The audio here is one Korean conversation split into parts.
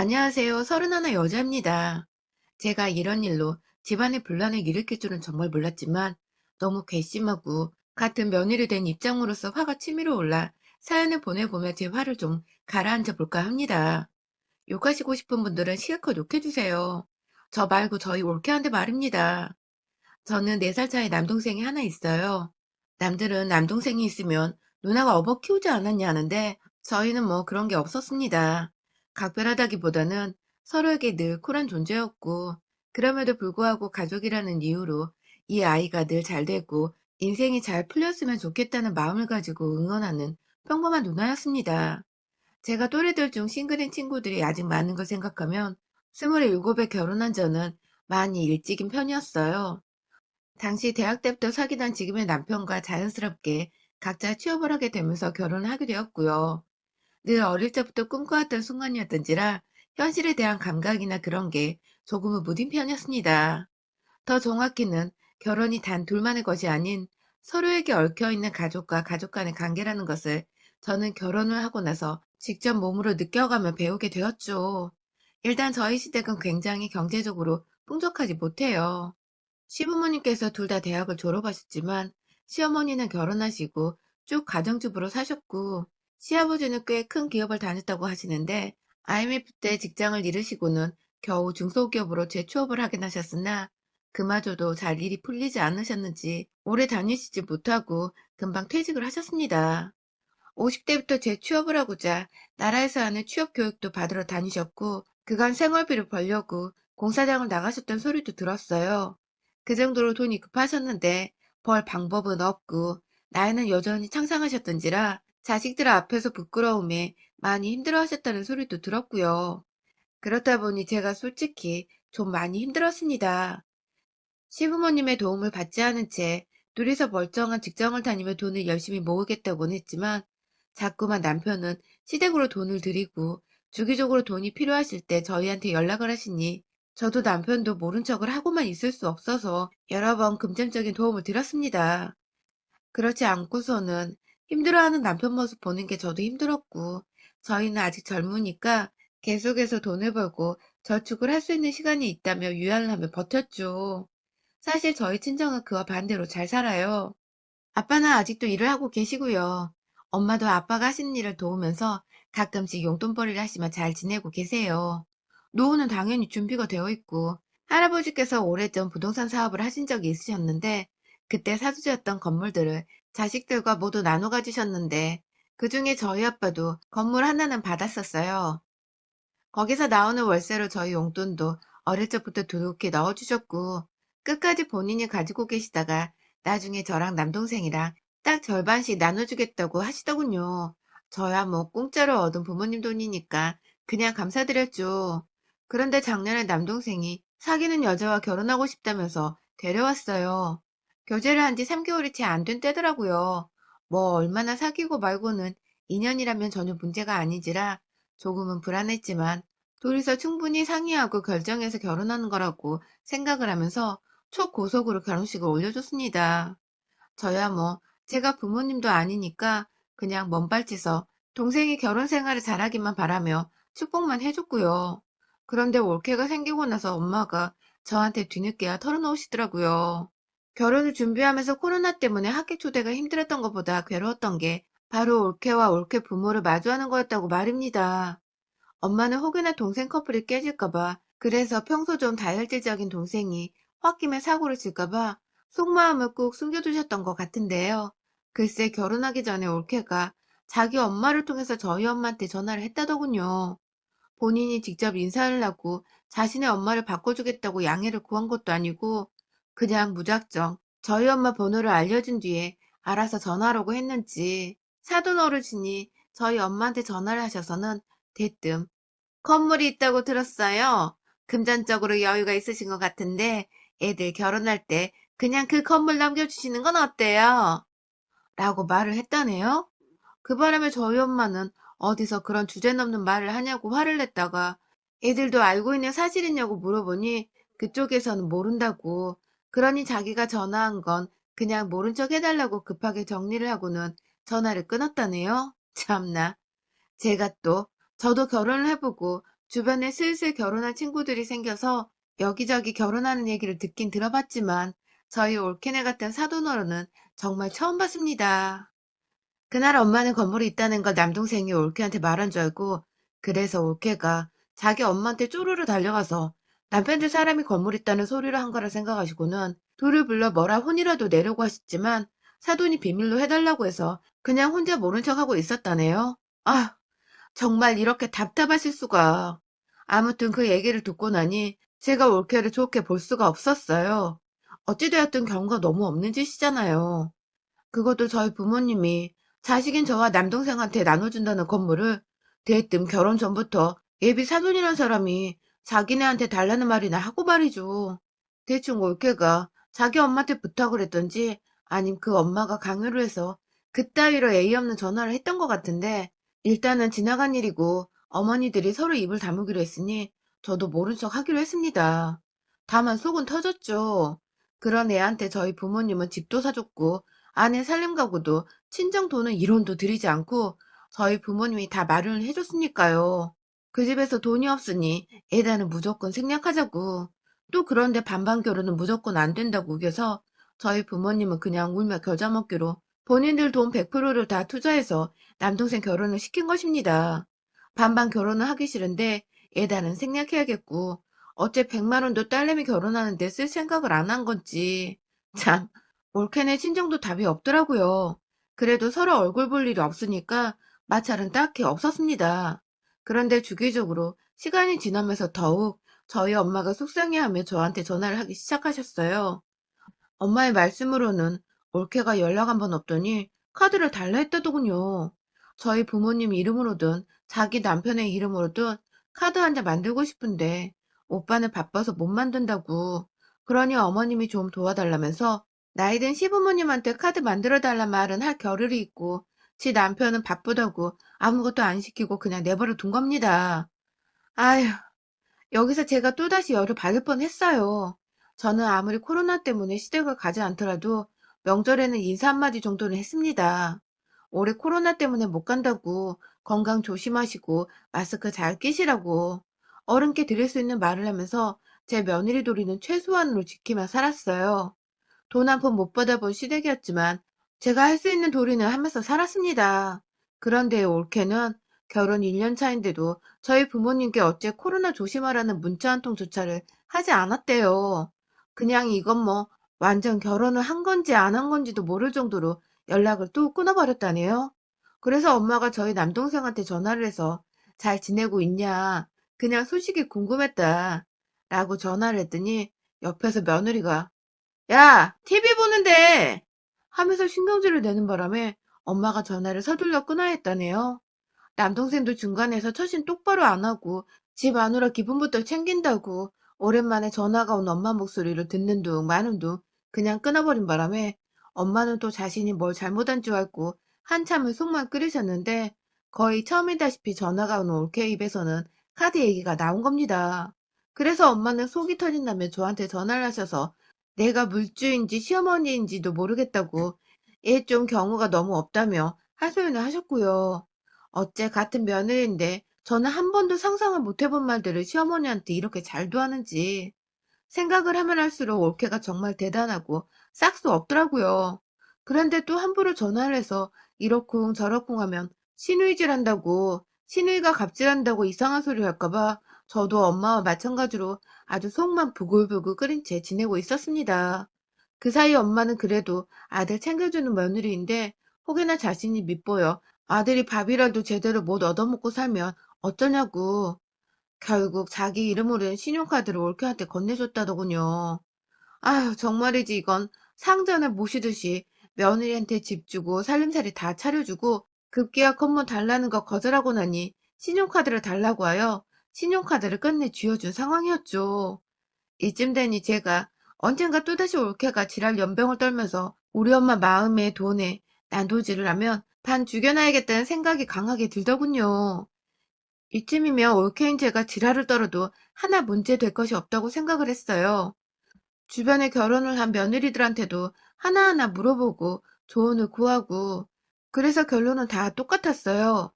안녕하세요. 31 여자입니다. 제가 이런 일로 집안의 분란을 일으킬 줄은 정말 몰랐지만 너무 괘씸하고 같은 며느리 된 입장으로서 화가 치밀어 올라 사연을 보내보며 제 화를 좀 가라앉혀 볼까 합니다. 욕하시고 싶은 분들은 실컷 욕해주세요. 저 말고 저희 올케한테 말입니다. 저는 4살 차이 남동생이 하나 있어요. 남들은 남동생이 있으면 누나가 업어 키우지 않았냐 하는데 저희는 뭐 그런 게 없었습니다. 각별하다기보다는 서로에게 늘 쿨한 존재였고 그럼에도 불구하고 가족이라는 이유로 이 아이가 늘 잘 되고 인생이 잘 풀렸으면 좋겠다는 마음을 가지고 응원하는 평범한 누나였습니다. 제가 또래들 중 싱글인 친구들이 아직 많은 걸 생각하면 27에 결혼한 저는 많이 일찍인 편이었어요. 당시 대학 때부터 사귀던 지금의 남편과 자연스럽게 각자 취업을 하게 되면서 결혼을 하게 되었고요. 늘 어릴 때부터 꿈꿔왔던 순간이었던지라 현실에 대한 감각이나 그런 게 조금은 무딘 편이었습니다. 더 정확히는 결혼이 단 둘만의 것이 아닌 서로에게 얽혀있는 가족과 가족 간의 관계라는 것을 저는 결혼을 하고 나서 직접 몸으로 느껴가며 배우게 되었죠. 일단 저희 시댁은 굉장히 경제적으로 풍족하지 못해요. 시부모님께서 둘 다 대학을 졸업하셨지만 시어머니는 결혼하시고 쭉 가정주부로 사셨고 시아버지는 꽤 큰 기업을 다녔다고 하시는데 IMF 때 직장을 잃으시고는 겨우 중소기업으로 재취업을 하긴 하셨으나 그마저도 잘 일이 풀리지 않으셨는지 오래 다니시지 못하고 금방 퇴직을 하셨습니다. 50대부터 재취업을 하고자 나라에서 하는 취업 교육도 받으러 다니셨고 그간 생활비를 벌려고 공사장을 나가셨던 소리도 들었어요. 그 정도로 돈이 급하셨는데 벌 방법은 없고 나이는 여전히 창창하셨던지라 자식들 앞에서 부끄러움에 많이 힘들어하셨다는 소리도 들었고요. 그렇다 보니 제가 솔직히 좀 많이 힘들었습니다. 시부모님의 도움을 받지 않은 채 둘이서 멀쩡한 직장을 다니며 돈을 열심히 모으겠다고는 했지만 자꾸만 남편은 시댁으로 돈을 들이고 주기적으로 돈이 필요하실 때 저희한테 연락을 하시니 저도 남편도 모른 척을 하고만 있을 수 없어서 여러 번 금전적인 도움을 드렸습니다. 그렇지 않고서는 힘들어하는 남편 모습 보는 게 저도 힘들었고 저희는 아직 젊으니까 계속해서 돈을 벌고 저축을 할 수 있는 시간이 있다며 유연을 하며 버텼죠. 사실 저희 친정은 그와 반대로 잘 살아요. 아빠는 아직도 일을 하고 계시고요. 엄마도 아빠가 하시는 일을 도우면서 가끔씩 용돈벌이를 하시며 잘 지내고 계세요. 노후는 당연히 준비가 되어 있고 할아버지께서 오래전 부동산 사업을 하신 적이 있으셨는데 그때 사주셨던 건물들을 자식들과 모두 나눠 가지셨는데 그중에 저희 아빠도 건물 하나는 받았었어요. 거기서 나오는 월세로 저희 용돈도 어릴 적부터 두둑히 넣어주셨고, 끝까지 본인이 가지고 계시다가 나중에 저랑 남동생이랑 딱 절반씩 나눠주겠다고 하시더군요. 저야 뭐 공짜로 얻은 부모님 돈이니까 그냥 감사드렸죠. 그런데 작년에 남동생이 사귀는 여자와 결혼하고 싶다면서 데려왔어요. 교제를 한 지 3개월이 채 안 된 때더라고요. 뭐 얼마나 사귀고 말고는 인연이라면 전혀 문제가 아니지라 조금은 불안했지만 둘이서 충분히 상의하고 결정해서 결혼하는 거라고 생각을 하면서 초고속으로 결혼식을 올려줬습니다. 저야 뭐 제가 부모님도 아니니까 그냥 먼발치서 동생이 결혼 생활을 잘하기만 바라며 축복만 해줬고요. 그런데 올케가 생기고 나서 엄마가 저한테 뒤늦게야 털어놓으시더라고요. 결혼을 준비하면서 코로나 때문에 학교 초대가 힘들었던 것보다 괴로웠던 게 바로 올케와 올케 부모를 마주하는 거였다고 말입니다. 엄마는 혹여나 동생 커플이 깨질까봐, 그래서 평소 좀 다혈질적인 동생이 홧김에 사고를 칠까봐 속마음을 꾹 숨겨두셨던 것 같은데요. 글쎄 결혼하기 전에 올케가 자기 엄마를 통해서 저희 엄마한테 전화를 했다더군요. 본인이 직접 인사를 하고 자신의 엄마를 바꿔주겠다고 양해를 구한 것도 아니고 그냥 무작정 저희 엄마 번호를 알려준 뒤에 알아서 전화라고 했는지 사돈 어르신이 저희 엄마한테 전화를 하셔서는 대뜸 건물이 있다고 들었어요. 금전적으로 여유가 있으신 것 같은데 애들 결혼할 때 그냥 그 건물 넘겨주시는 건 어때요? 라고 말을 했다네요. 그 바람에 저희 엄마는 어디서 그런 주제넘는 말을 하냐고 화를 냈다가 애들도 알고 있는 사실이냐고 물어보니 그쪽에서는 모른다고. 그러니 자기가 전화한 건 그냥 모른 척 해달라고 급하게 정리를 하고는 전화를 끊었다네요. 참나. 제가 또 저도 결혼을 해보고 주변에 슬슬 결혼한 친구들이 생겨서 여기저기 결혼하는 얘기를 듣긴 들어봤지만 저희 올케네 같은 사돈어른은 정말 처음 봤습니다. 그날 엄마는 건물에 있다는 걸 남동생이 올케한테 말한 줄 알고 그래서 올케가 자기 엄마한테 쪼르르 달려가서 남편들 사람이 건물에 있다는 소리를 한 거라 생각하시고는 둘을 불러 뭐라 혼이라도 내려고 하셨지만 사돈이 비밀로 해달라고 해서 그냥 혼자 모른 척하고 있었다네요. 아, 정말 이렇게 답답하실 수가. 아무튼 그 얘기를 듣고 나니 제가 올케를 좋게 볼 수가 없었어요. 어찌되었든 경우가 너무 없는 짓이잖아요. 그것도 저희 부모님이 자식인 저와 남동생한테 나눠준다는 건물을 대뜸 결혼 전부터 예비 사돈이란 사람이 자기네한테 달라는 말이나 하고 말이죠. 대충 올케가 자기 엄마한테 부탁을 했던지 아님 그 엄마가 강요를 해서 그따위로 예의 없는 전화를 했던 것 같은데 일단은 지나간 일이고 어머니들이 서로 입을 다무기로 했으니 저도 모른 척 하기로 했습니다. 다만 속은 터졌죠. 그런 애한테 저희 부모님은 집도 사줬고 아내 살림가구도 친정 돈은 1원도 들이지 않고 저희 부모님이 다 마련을 해줬으니까요. 그 집에서 돈이 없으니 애다는 무조건 생략하자고. 또 그런데 반반 결혼은 무조건 안 된다고 우겨서 저희 부모님은 그냥 울며 겨자 먹기로 본인들 돈 100%를 다 투자해서 남동생 결혼을 시킨 것입니다. 반반 결혼을 하기 싫은데 애다는 생략해야겠고 어째 100만 원도 딸내미 결혼하는데 쓸 생각을 안 한 건지. 참, 올케네 친정도 답이 없더라고요. 그래도 서로 얼굴 볼 일이 없으니까 마찰은 딱히 없었습니다. 그런데 주기적으로 시간이 지나면서 더욱 저희 엄마가 속상해하며 저한테 전화를 하기 시작하셨어요. 엄마의 말씀으로는 올케가 연락 한 번 없더니 카드를 달라 했다더군요. 저희 부모님 이름으로든 자기 남편의 이름으로든 카드 한 장 만들고 싶은데 오빠는 바빠서 못 만든다고. 그러니 어머님이 좀 도와달라면서 나이든 시부모님한테 카드 만들어 달란 말은 할 겨를이 있고 지 남편은 바쁘다고 아무것도 안 시키고 그냥 내버려 둔 겁니다. 아휴. 여기서 제가 또다시 열을 받을 뻔했어요. 저는 아무리 코로나 때문에 시댁을 가지 않더라도 명절에는 인사 한마디 정도는 했습니다. 올해 코로나 때문에 못 간다고 건강 조심하시고 마스크 잘 끼시라고 어른께 드릴 수 있는 말을 하면서 제 며느리 도리는 최소한으로 지키며 살았어요. 돈 한 푼 못 받아본 시댁이었지만 제가 할 수 있는 도리는 하면서 살았습니다. 그런데 올케는 결혼 1년 차인데도 저희 부모님께 어째 코로나 조심하라는 문자 한 통조차를 하지 않았대요. 그냥 이건 뭐 완전 결혼을 한 건지 안 한 건지도 모를 정도로 연락을 또 끊어버렸다네요. 그래서 엄마가 저희 남동생한테 전화를 해서 잘 지내고 있냐, 그냥 소식이 궁금했다, 라고 전화를 했더니 옆에서 며느리가 야, TV 보는데! 하면서 신경질을 내는 바람에 엄마가 전화를 서둘러 끊어야 했다네요. 남동생도 중간에서 처신 똑바로 안 하고 집 아느라 기분부터 챙긴다고 오랜만에 전화가 온 엄마 목소리를 듣는 둥 마는 둥 그냥 끊어버린 바람에 엄마는 또 자신이 뭘 잘못한 줄 알고 한참을 속만 끓이셨는데 거의 처음이다시피 전화가 온 올케 입에서는 카드 얘기가 나온 겁니다. 그래서 엄마는 속이 터진다며 저한테 전화를 하셔서 내가 물주인지 시어머니인지도 모르겠다고 얘 좀 경우가 너무 없다며 하소연을 하셨고요. 어째 같은 며느리인데 저는 한 번도 상상을 못 해본 말들을 시어머니한테 이렇게 잘도 하는지 생각을 하면 할수록 올케가 정말 대단하고 싹 수 없더라고요. 그런데 또 함부로 전화를 해서 이러쿵 저러쿵 하면 시누이질한다고 시누이가 갑질한다고 이상한 소리 할까봐 저도 엄마와 마찬가지로 아주 속만 부글부글 끓인 채 지내고 있었습니다. 그 사이 엄마는 그래도 아들 챙겨주는 며느리인데 혹여나 자신이 밉보여 아들이 밥이라도 제대로 못 얻어먹고 살면 어쩌냐고 결국 자기 이름으로 된 신용카드를 올케한테 건네줬다더군요. 아휴 정말이지 이건 상전을 모시듯이 며느리한테 집 주고 살림살이 다 차려주고 급기야 건물 달라는 거 거절하고 나니 신용카드를 달라고 하여 신용카드를 끝내 쥐어준 상황이었죠. 이쯤 되니 제가 언젠가 또다시 올케가 지랄 연병을 떨면서 우리 엄마 마음에 돈에 난도질을 하면 반 죽여놔야겠다는 생각이 강하게 들더군요. 이쯤이면 올케인 제가 지랄을 떨어도 하나 문제 될 것이 없다고 생각을 했어요. 주변에 결혼을 한 며느리들한테도 하나하나 물어보고 조언을 구하고 그래서 결론은 다 똑같았어요.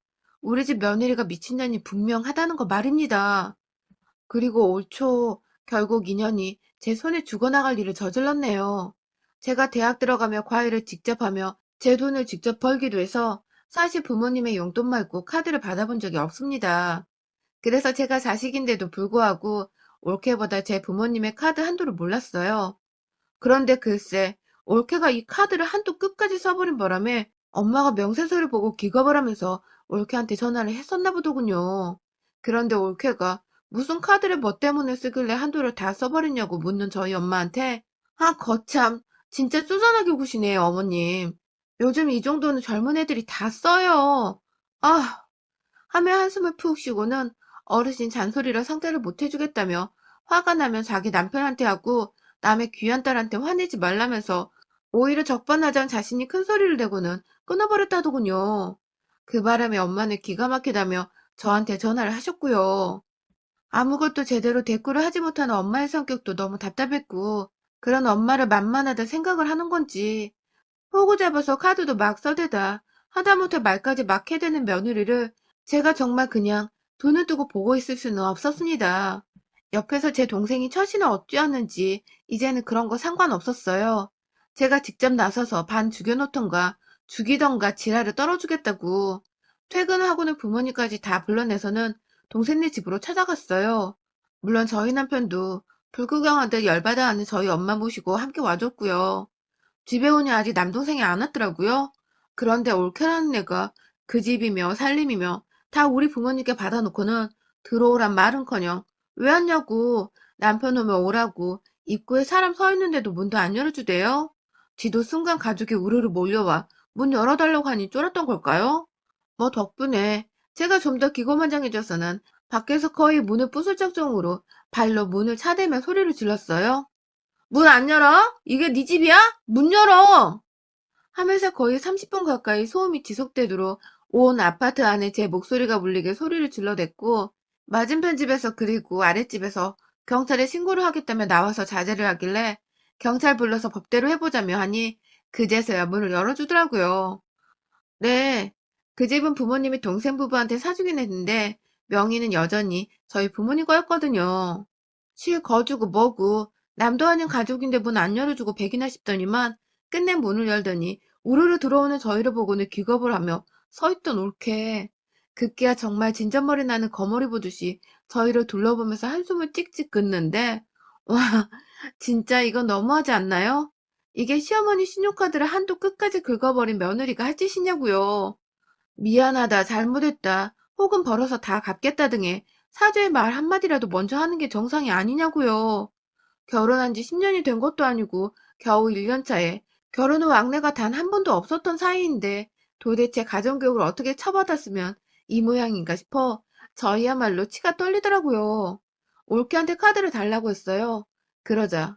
우리 집 며느리가 미친년이 분명하다는 거 말입니다. 그리고 올 초 결국 인연이 제 손에 죽어나갈 일을 저질렀네요. 제가 대학 들어가며 과외를 직접 하며 제 돈을 직접 벌기도 해서 사실 부모님의 용돈 말고 카드를 받아본 적이 없습니다. 그래서 제가 자식인데도 불구하고 올케보다 제 부모님의 카드 한도를 몰랐어요. 그런데 글쎄, 올케가 이 카드를 한도 끝까지 써버린 바람에 엄마가 명세서를 보고 기겁을 하면서 올케한테 전화를 했었나 보더군요. 그런데 올케가 무슨 카드를 뭐 때문에 쓰길래 한도를 다 써버렸냐고 묻는 저희 엄마한테 아, 거참. 진짜 쪼잔하게 구시네요, 어머님. 요즘 이 정도는 젊은 애들이 다 써요. 아, 하며 한숨을 푹 쉬고는 어르신 잔소리라 상대를 못 해주겠다며 화가 나면 자기 남편한테 하고 남의 귀한 딸한테 화내지 말라면서 오히려 적반하장 자신이 큰 소리를 내고는 끊어버렸다더군요. 그 바람에 엄마는 기가 막히다며 저한테 전화를 하셨고요. 아무것도 제대로 대꾸를 하지 못하는 엄마의 성격도 너무 답답했고 그런 엄마를 만만하다 생각을 하는 건지 호구 잡아서 카드도 막 써대다 하다못해 말까지 막 해대는 며느리를 제가 정말 그냥 눈을 뜨고 보고 있을 수는 없었습니다. 옆에서 제 동생이 처신을 어찌하는지 이제는 그런 거 상관없었어요. 제가 직접 나서서 반 죽여놓던가 죽이던가 지랄을 떨어주겠다고 퇴근하고는 부모님까지 다 불러내서는 동생네 집으로 찾아갔어요. 물론 저희 남편도 불구경하듯 열받아 하는 저희 엄마 모시고 함께 와줬고요. 집에 오니 아직 남동생이 안 왔더라고요. 그런데 올케라는 애가 그 집이며 살림이며 다 우리 부모님께 받아놓고는 들어오란 말은커녕 왜 왔냐고 남편 오면 오라고 입구에 사람 서 있는데도 문도 안 열어주대요. 지도 순간 가족이 우르르 몰려와 문 열어달라고 하니 쫄았던 걸까요? 뭐 덕분에 제가 좀 더 기고만장해져서는 밖에서 거의 문을 부술 정도로 발로 문을 차대며 소리를 질렀어요. 문 안 열어? 이게 네 집이야? 문 열어! 하면서 거의 30분 가까이 소음이 지속되도록 온 아파트 안에 제 목소리가 울리게 소리를 질러댔고 맞은편 집에서 그리고 아랫집에서 경찰에 신고를 하겠다며 나와서 자제를 하길래 경찰 불러서 법대로 해보자며 하니 그제서야 문을 열어주더라고요. 네, 그 집은 부모님이 동생 부부한테 사주긴 했는데 명의는 여전히 저희 부모님 거였거든요. 실거주고 뭐고 남도 아닌 가족인데 문 안 열어주고 백이나 싶더니만 끝내 문을 열더니 우르르 들어오는 저희를 보고는 기겁을 하며 서있던 올케. 급기야 정말 진절머리 나는 거머리 보듯이 저희를 둘러보면서 한숨을 찍찍 긋는데 와, 진짜 이건 너무하지 않나요? 이게 시어머니 신용카드를 한도 끝까지 긁어버린 며느리가 할 짓이냐고요. 미안하다, 잘못했다, 혹은 벌어서 다 갚겠다 등의 사죄의 말 한마디라도 먼저 하는 게 정상이 아니냐고요. 결혼한 지 10년이 된 것도 아니고 겨우 1년 차에 결혼 후 왕래가 단 한 번도 없었던 사이인데 도대체 가정교육을 어떻게 쳐받았으면 이 모양인가 싶어 저희야말로 치가 떨리더라고요. 올케한테 카드를 달라고 했어요. 그러자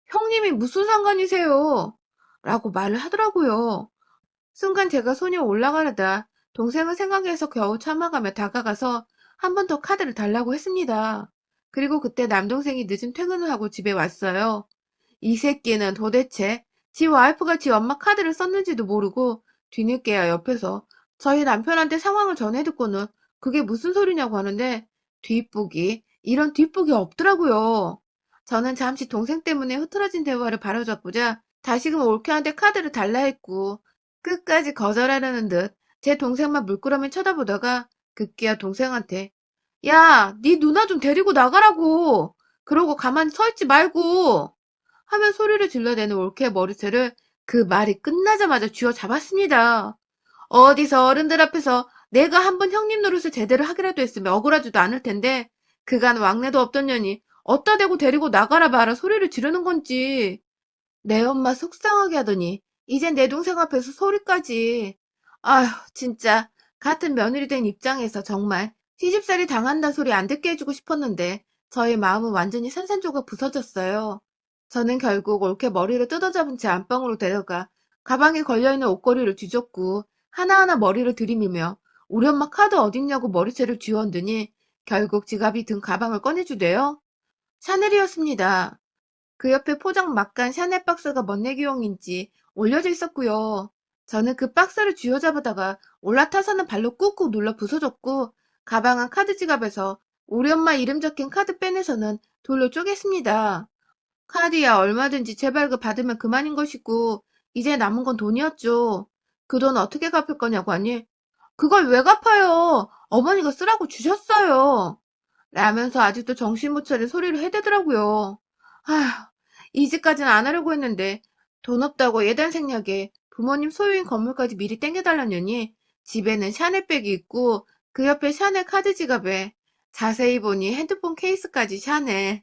형님이 무슨 상관이세요? 라고 말을 하더라고요. 순간 제가 손이 올라가려다 동생을 생각해서 겨우 참아가며 다가가서 한 번 더 카드를 달라고 했습니다. 그리고 그때 남동생이 늦은 퇴근을 하고 집에 왔어요. 이 새끼는 도대체 지 와이프가 지 엄마 카드를 썼는지도 모르고 뒤늦게야 옆에서 저희 남편한테 상황을 전해 듣고는 그게 무슨 소리냐고 하는데 뒷북이 이런 뒷북이 없더라고요. 저는 잠시 동생 때문에 흐트러진 대화를 바로잡고자 다시금 올케한테 카드를 달라 했고 끝까지 거절하려는 듯 제 동생만 물끄러미 쳐다보다가 급기야 동생한테 야, 네 누나 좀 데리고 나가라고. 그러고 가만히 서 있지 말고. 하며 소리를 질러대는 올케의 머리채를 그 말이 끝나자마자 쥐어잡았습니다. 어디서 어른들 앞에서 내가 한번 형님 노릇을 제대로 하기라도 했으면 억울하지도 않을 텐데 그간 왕래도 없던 년이 어따 대고 데리고 나가라 마라 소리를 지르는 건지. 내 엄마 속상하게 하더니 이젠 내 동생 앞에서 소리까지. 아휴 진짜 같은 며느리 된 입장에서 정말 시집살이 당한다 소리 안 듣게 해주고 싶었는데 저의 마음은 완전히 산산조각 부서졌어요. 저는 결국 옳게 머리를 뜯어잡은 채 안방으로 데려가 가방에 걸려있는 옷걸이를 뒤졌고 하나하나 머리를 들이밀며 우리 엄마 카드 어딨냐고 머리채를 쥐어얹으니 결국 지갑이 든 가방을 꺼내주대요. 샤넬이었습니다. 그 옆에 포장 막간 샤넬 박스가 멋내기용인지 올려져 있었고요. 저는 그 박스를 쥐어잡아다가 올라타서는 발로 꾹꾹 눌러 부숴줬고, 가방은 카드 지갑에서 우리 엄마 이름 적힌 카드 빼내서는 돌로 쪼갰습니다. 카드야 얼마든지 재발급 받으면 그만인 것이고, 이제 남은 건 돈이었죠. 그 돈 어떻게 갚을 거냐고 하니, 그걸 왜 갚아요? 어머니가 쓰라고 주셨어요. 라면서 아직도 정신 못 차린 소리를 해대더라고요. 아휴, 이 집까지는 안 하려고 했는데 돈 없다고 예단 생략에 부모님 소유인 건물까지 미리 땡겨달라느니 집에는 샤넬백이 있고 그 옆에 샤넬 카드 지갑에 자세히 보니 핸드폰 케이스까지 샤넬.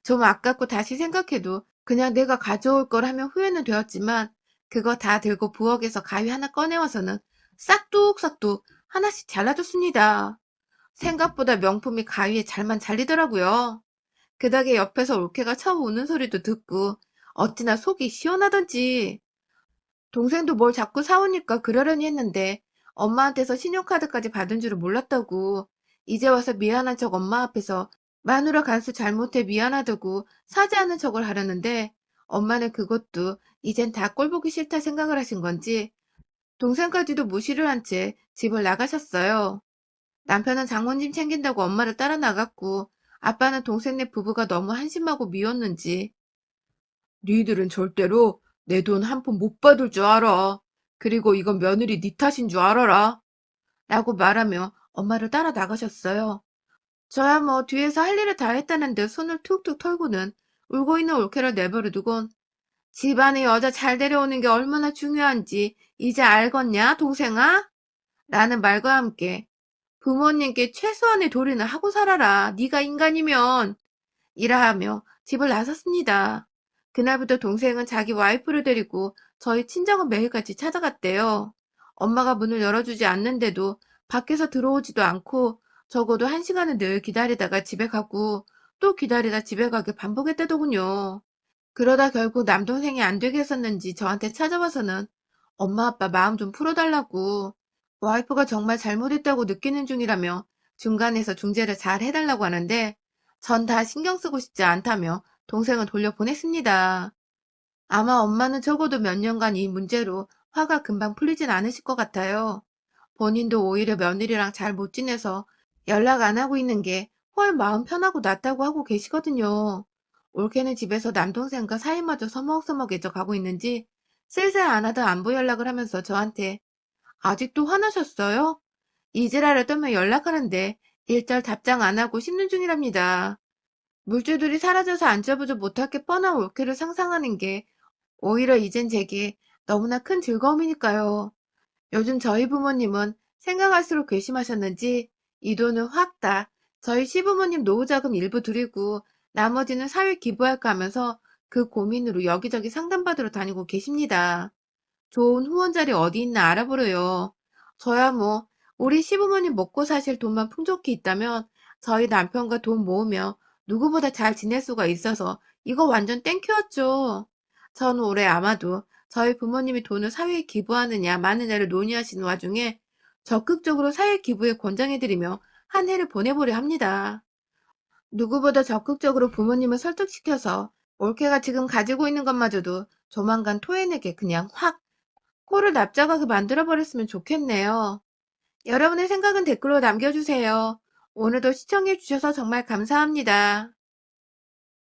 좀 아깝고 다시 생각해도 그냥 내가 가져올 걸 하면 후회는 되었지만 그거 다 들고 부엌에서 가위 하나 꺼내와서는 싹둑싹둑 하나씩 잘라줬습니다. 생각보다 명품이 가위에 잘만 잘리더라고요. 그 덕에 옆에서 올케가 처음 우는 소리도 듣고 어찌나 속이 시원하던지. 동생도 뭘 자꾸 사오니까 그러려니 했는데 엄마한테서 신용카드까지 받은 줄은 몰랐다고. 이제 와서 미안한 척 엄마 앞에서 마누라 간수 잘못해 미안하다고 사죄하는 척을 하려는데 엄마는 그것도 이젠 다 꼴보기 싫다 생각을 하신 건지 동생까지도 무시를 한 채 집을 나가셨어요. 남편은 장모님 챙긴다고 엄마를 따라 나갔고 아빠는 동생네 부부가 너무 한심하고 미웠는지 니들은 절대로 내 돈 한 푼 못 받을 줄 알아. 그리고 이건 며느리 니 탓인 줄 알아라. 라고 말하며 엄마를 따라 나가셨어요. 저야 뭐 뒤에서 할 일을 다 했다는데 손을 툭툭 털고는 울고 있는 올케를 내버려 두곤 집안에 여자 잘 데려오는 게 얼마나 중요한지 이제 알겠냐 동생아? 라는 말과 함께 부모님께 최소한의 도리는 하고 살아라. 네가 인간이면. 이라 하며 집을 나섰습니다. 그날부터 동생은 자기 와이프를 데리고 저희 친정은 매일같이 찾아갔대요. 엄마가 문을 열어주지 않는데도 밖에서 들어오지도 않고 적어도 1시간은 늘 기다리다가 집에 가고 또 기다리다 집에 가길 반복했다더군요. 그러다 결국 남동생이 안 되게 했었는지 저한테 찾아와서는 엄마 아빠 마음 좀 풀어달라고 와이프가 정말 잘못했다고 느끼는 중이라며 중간에서 중재를 잘 해달라고 하는데 전 다 신경 쓰고 싶지 않다며 동생을 돌려보냈습니다. 아마 엄마는 적어도 몇 년간 이 문제로 화가 금방 풀리진 않으실 것 같아요. 본인도 오히려 며느리랑 잘 못 지내서 연락 안 하고 있는 게 훨 마음 편하고 낫다고 하고 계시거든요. 올케는 집에서 남동생과 사이마저 서먹서먹해져 가고 있는지 슬슬 안 하던 안부 연락을 하면서 저한테 아직도 화나셨어요? 이지라를 떠면 연락하는데 일절 답장 안 하고 씹는 중이랍니다. 물줄들이 사라져서 안절부절 못할 게 뻔한 올케를 상상하는 게 오히려 이젠 제게 너무나 큰 즐거움이니까요. 요즘 저희 부모님은 생각할수록 괘씸하셨는지 이 돈을 확 다 저희 시부모님 노후자금 일부 드리고 나머지는 사회 기부할까 하면서 그 고민으로 여기저기 상담받으러 다니고 계십니다. 좋은 후원 자리 어디 있나 알아보려요. 저야 뭐 우리 시부모님 먹고 사실 돈만 풍족히 있다면 저희 남편과 돈 모으며 누구보다 잘 지낼 수가 있어서 이거 완전 땡큐였죠. 전 올해 아마도 저희 부모님이 돈을 사회에 기부하느냐 마느냐를 논의하시는 와중에 적극적으로 사회 기부에 권장해드리며 한 해를 보내보려 합니다. 누구보다 적극적으로 부모님을 설득시켜서 올케가 지금 가지고 있는 것마저도 조만간 토해내게 그냥 확 코를 납작하게 만들어버렸으면 좋겠네요. 여러분의 생각은 댓글로 남겨주세요. 오늘도 시청해주셔서 정말 감사합니다.